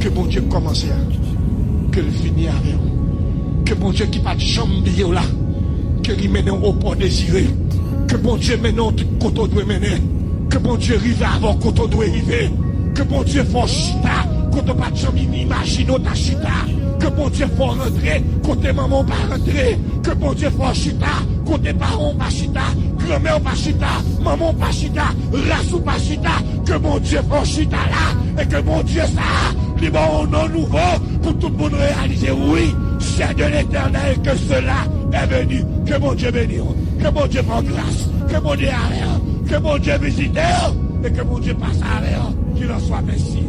Que bon Dieu commence là. Que le finit avec vous. Que bon Dieu qui pas de chambre là. Que il mène au port désiré. Que bon Dieu mène tout côté doit mener. Que bon Dieu rive avant côté doit arriver. Que bon Dieu fasse chita. Côté pas de chambre imagine ta chita. Que bon Dieu fasse rentrer. Côté maman pas rentrer. Que bon Dieu fasse chita. Côté parents pas chita. Grand-mère pas chita. Maman pas chita. Race pas chita. Que bon Dieu fasse chita là. Et que bon Dieu ça. Libre un nom nouveau pour tout le monde réaliser. Oui, c'est de l'éternel que cela est venu. Que mon Dieu bénisse. Que mon Dieu fasse grâce. Que mon Dieu arrête. Que mon Dieu visite. Et que mon Dieu passe avec. Qu'il en soit merci.